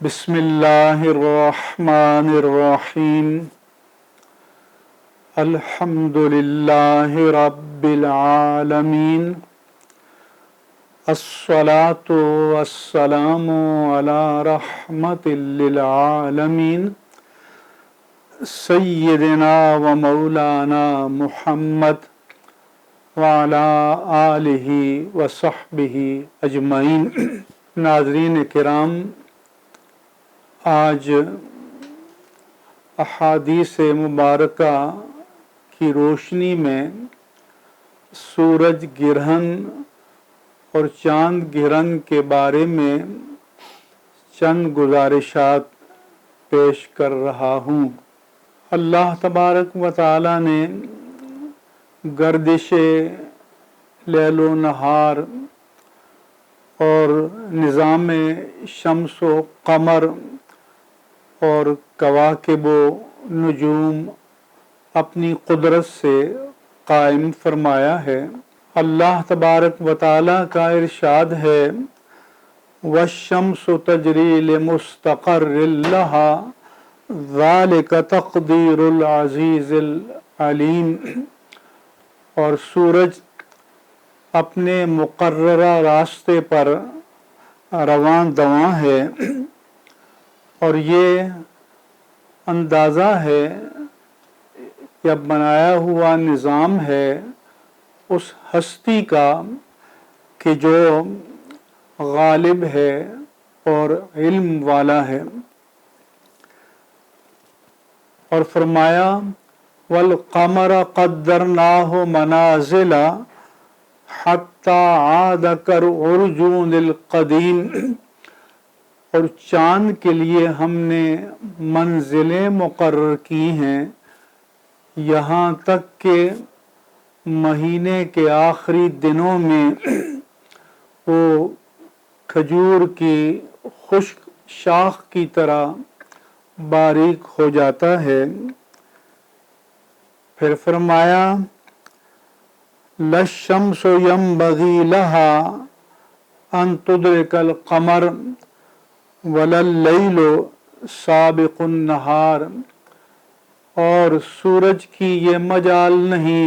بسم اللہ الرحمن الرحیم الحمد للہ رب العالمین الصلاۃ والسلام علی رحمت للعالمین سیدنا و مولانا محمد وعلی آلہ وصحبہ اجمعین۔ ناظرین کرام، آج احادیث مبارکہ کی روشنی میں سورج گرہن اور چاند گرہن کے بارے میں چند گزارشات پیش کر رہا ہوں۔ اللہ تبارک و تعالی نے گردش لیل و نہار اور نظام شمس و قمر اور کواکب و نجوم اپنی قدرت سے قائم فرمایا ہے۔ اللہ تبارک و تعالی کا ارشاد ہے وَالشَّمْسُ تَجْرِي لِمُسْتَقَرٍّ لَهَا ذَلِكَ تَقْدِيرُ الْعَزِيزِ الْعَلِيمِ، اور سورج اپنے مقررہ راستے پر رواں دواں ہے، اور یہ اندازہ ہے یا بنایا ہوا نظام ہے اس ہستی کا کہ جو غالب ہے اور علم والا ہے۔ اور فرمایا وَالْقَمَرَ قَدَّرْنَاهُ مَنَازِلَ حَتَّى عَادَ كَالْعُرْجُونِ الْقَدِيمِ، اور چاند کے لیے ہم نے منزلیں مقرر کی ہیں یہاں تک کہ مہینے کے آخری دنوں میں وہ کھجور کی خشک شاخ کی طرح باریک ہو جاتا ہے۔ پھر فرمایا لَلشَّمْسُ يَنبَغِي لَهَا أَن تُدْرِكَ الْقَمَرَ وَلَلَّيْلُ سَابِقُ النَّهَارِ، اور سورج کی یہ مجال نہیں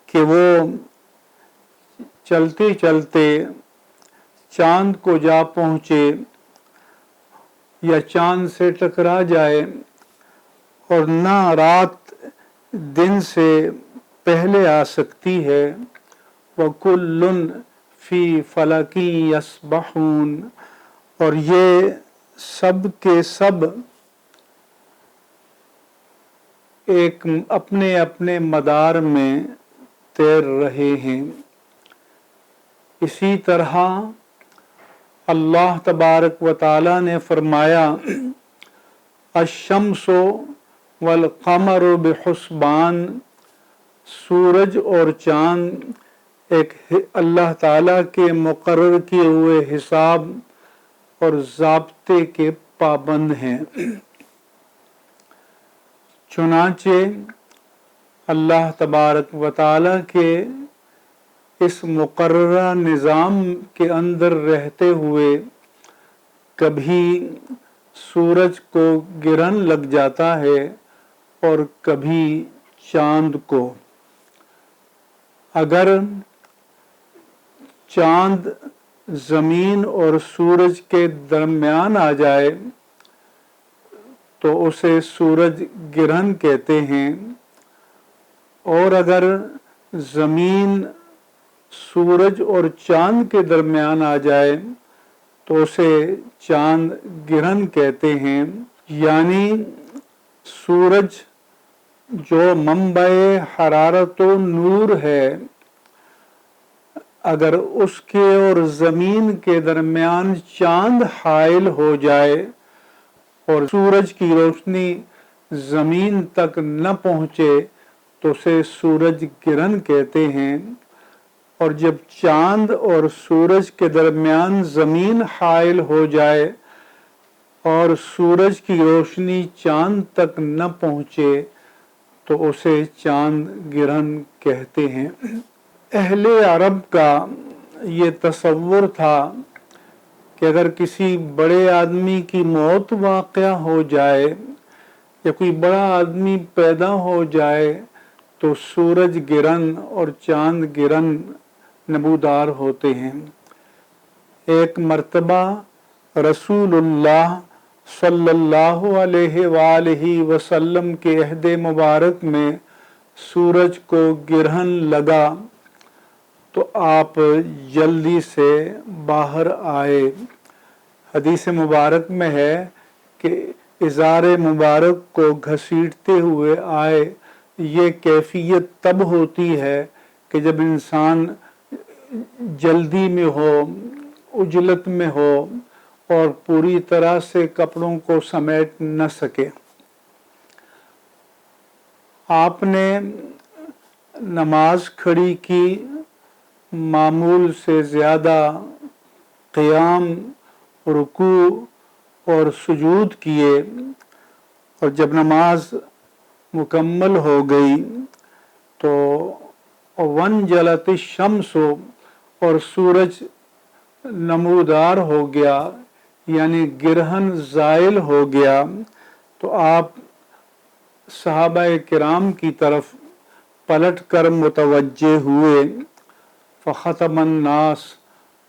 کہ وہ چلتے چلتے چاند کو جا پہنچے یا چاند سے ٹکرا جائے، اور نہ رات دن سے پہلے آ سکتی ہے۔ وَكُلٌّ فِي فَلَكٍ يَسْبَحُونَ، اور یہ سب کے سب ایک اپنے اپنے مدار میں تیر رہے ہیں۔ اسی طرح اللہ تبارک و تعالی نے فرمایا الشمس والقمر بحسبان، سورج اور چاند ایک اللہ تعالی کے مقرر کیے ہوئے حساب اور ضابطے کے پابند ہیں۔ چنانچہ اللہ تبارک و تعالی کے اس مقررہ نظام کے اندر رہتے ہوئے کبھی سورج کو گرہن لگ جاتا ہے اور کبھی چاند کو۔ اگر چاند زمین اور سورج کے درمیان آ جائے تو اسے سورج گرہن کہتے ہیں، اور اگر زمین سورج اور چاند کے درمیان آ جائے تو اسے چاند گرہن کہتے ہیں۔ یعنی سورج جو منبع حرارت و نور ہے، اگر اس کے اور زمین کے درمیان چاند حائل ہو جائے اور سورج کی روشنی زمین تک نہ پہنچے تو اسے سورج گرہن کہتے ہیں، اور جب چاند اور سورج کے درمیان زمین حائل ہو جائے اور سورج کی روشنی چاند تک نہ پہنچے تو اسے چاند گرہن کہتے ہیں۔ اہل عرب کا یہ تصور تھا کہ اگر کسی بڑے آدمی کی موت واقع ہو جائے یا کوئی بڑا آدمی پیدا ہو جائے تو سورج گرہن اور چاند گرہن نمودار ہوتے ہیں۔ ایک مرتبہ رسول اللہ صلی اللہ علیہ وآلہ وسلم کے عہد مبارک میں سورج کو گرہن لگا تو آپ جلدی سے باہر آئے۔ حدیث مبارک میں ہے کہ ازار مبارک کو گھسیٹتے ہوئے آئے۔ یہ کیفیت تب ہوتی ہے کہ جب انسان جلدی میں ہو، عجلت میں ہو اور پوری طرح سے کپڑوں کو سمیٹ نہ سکے۔ آپ نے نماز کھڑی کی، معمول سے زیادہ قیام، رکوع اور سجود کیے، اور جب نماز مکمل ہو گئی تو وانجلت الشمس اور سورج نمودار ہو گیا، یعنی گرہن زائل ہو گیا، تو آپ صحابہ کرام کی طرف پلٹ کر متوجہ ہوئے۔ فخطب الناس،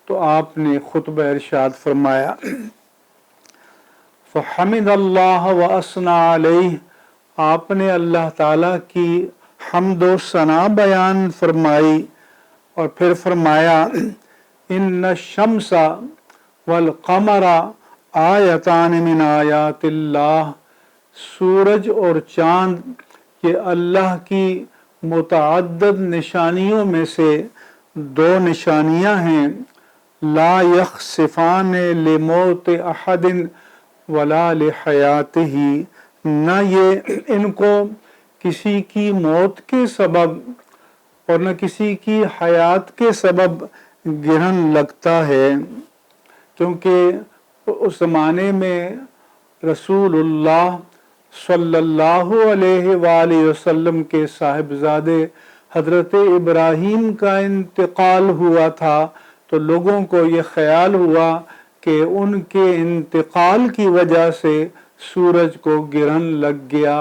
تو آپ نے خطبہ ارشاد فرمایا، فحمد اللہ واثنى علیہ، آپ نے اللہ تعالیٰ کی حمد و ثنا بیان فرمائی اور پھر فرمایا، ان الشمس والقمر آیتان من آیات اللہ، سورج اور چاند یہ اللہ کی متعدد نشانیوں میں سے دو نشانیاں ہیں، لا یخسفان لموت احد ولا لحیاتہ، نہ یہ ان کو کسی کی موت کے سبب اور نہ کسی کی حیات کے سبب گرہن لگتا ہے، کیونکہ اس زمانے میں رسول اللہ صلی اللہ علیہ وآلہ وسلم کے صاحبزادے حضرت ابراہیم کا انتقال ہوا تھا، تو لوگوں کو یہ خیال ہوا کہ ان کے انتقال کی وجہ سے سورج کو گرہن لگ گیا،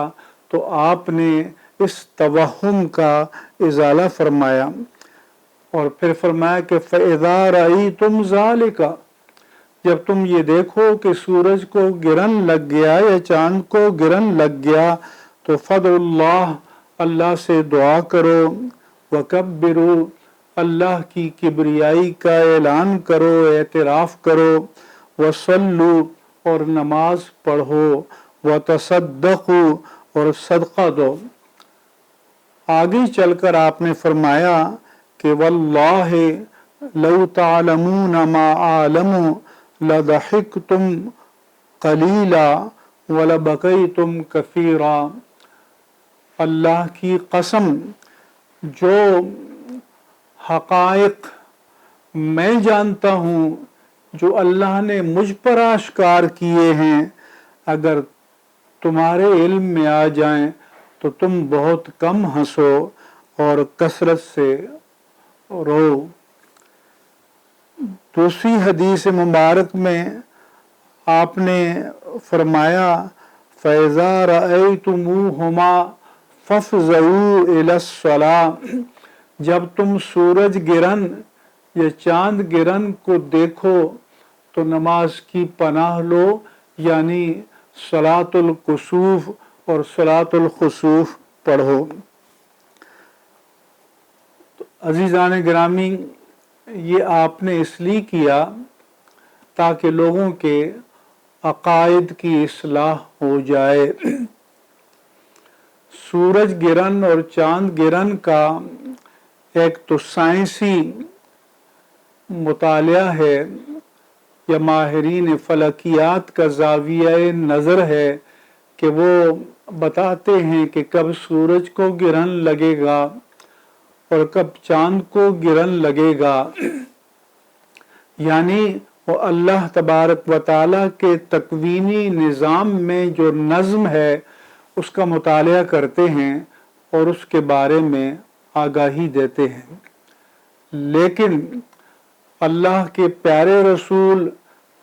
تو آپ نے اس توہم کا ازالہ فرمایا اور پھر فرمایا کہ فَإِذَا رَأَيْتُمْ ذَلِكَ، جب تم یہ دیکھو کہ سورج کو گرہن لگ گیا یا چاند کو گرہن لگ گیا تو فَادْعُوا اللَّهَ، اللہ سے دعا کرو، وَكَبِّرُوا، اللہ کی کبریائی کا اعلان کرو، اعتراف کرو، وَصَلُّوا، اور نماز پڑھو، وَتَصَدَّقُوا، اور صدقہ دو۔ آگے چل کر آپ نے فرمایا کہ وَاللَّهِ لَوْ تَعْلَمُونَ مَا أَعْلَمُ لَضَحِكْتُمْ قَلِيلًا وَلَبَكَيْتُمْ كَثِيرًا، اللہ کی قسم، جو حقائق میں جانتا ہوں، جو اللہ نے مجھ پر آشکار کیے ہیں، اگر تمہارے علم میں آ جائیں تو تم بہت کم ہنسو اور کثرت سے رو۔ دوسری حدیث مبارک میں آپ نے فرمایا، فَإِذَا رَأَيْتُمُوهُمَا فَافْزَعُوا إِلَى الصَّلَاةِ، جب تم سورج گرہن یا چاند گرہن کو دیکھو تو نماز کی پناہ لو، یعنی صلاۃ الکسوف اور صلاۃ الخسوف پڑھو۔ عزیزان گرامی، یہ آپ نے اس لیے کیا تاکہ لوگوں کے عقائد کی اصلاح ہو جائے۔ سورج گرہن اور چاند گرہن کا ایک تو سائنسی مطالعہ ہے یا ماہرین فلکیات کا زاویہ نظر ہے کہ وہ بتاتے ہیں کہ کب سورج کو گرہن لگے گا اور کب چاند کو گرہن لگے گا، یعنی وہ اللہ تبارک و تعالیٰ کے تکوینی نظام میں جو نظم ہے اس کا مطالعہ کرتے ہیں اور اس کے بارے میں آگاہی دیتے ہیں۔ لیکن اللہ کے پیارے رسول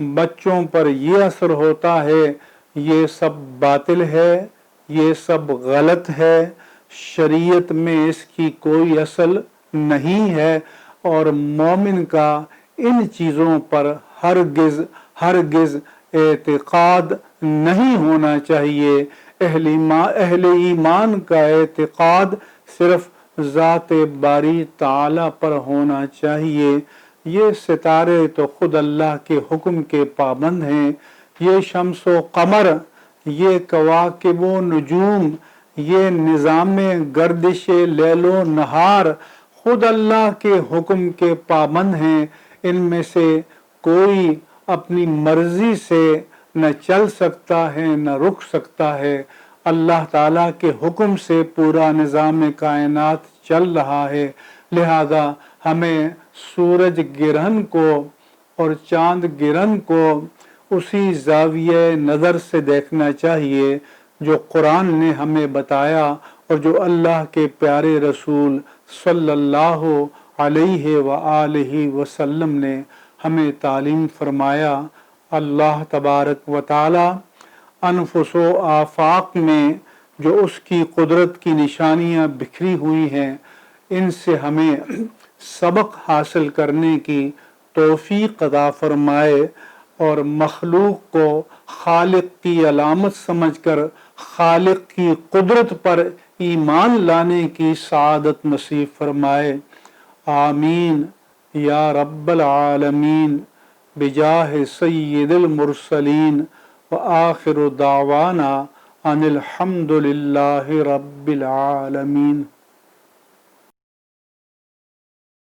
بچوں پر یہ اثر ہوتا ہے، یہ سب باطل ہے، یہ سب غلط ہے، شریعت میں اس کی کوئی اصل نہیں ہے، اور مومن کا ان چیزوں پر ہرگز اعتقاد نہیں ہونا چاہیے۔ اہل ایمان کا اعتقاد صرف ذات باری تعالی پر ہونا چاہیے۔ یہ ستارے تو خود اللہ کے حکم کے پابند ہیں، یہ شمس و قمر، یہ کواکب و نجوم، یہ نظام گردش لیل و نہار خود اللہ کے حکم کے پابند ہیں۔ ان میں سے کوئی اپنی مرضی سے نہ چل سکتا ہے نہ رک سکتا ہے، اللہ تعالیٰ کے حکم سے پورا نظام کائنات چل رہا ہے۔ لہذا ہمیں سورج گرہن کو اور چاند گرہن کو اسی زاویہ نظر سے دیکھنا چاہیے جو قرآن نے ہمیں بتایا اور جو اللہ کے پیارے رسول صلی اللہ علیہ وآلہ وسلم نے ہمیں تعلیم فرمایا۔ اللہ تبارک و تعالی انفس و آفاق میں جو اس کی قدرت کی نشانیاں بکھری ہوئی ہیں، ان سے ہمیں سبق حاصل کرنے کی توفیق عطا فرمائے، اور مخلوق کو خالق کی علامت سمجھ کر خالق کی قدرت پر ایمان لانے کی سعادت نصیب فرمائے۔ آمین یا رب العالمین بجاہ سید المرسلین وآخر دعوانا ان الحمد للہ رب العالمین۔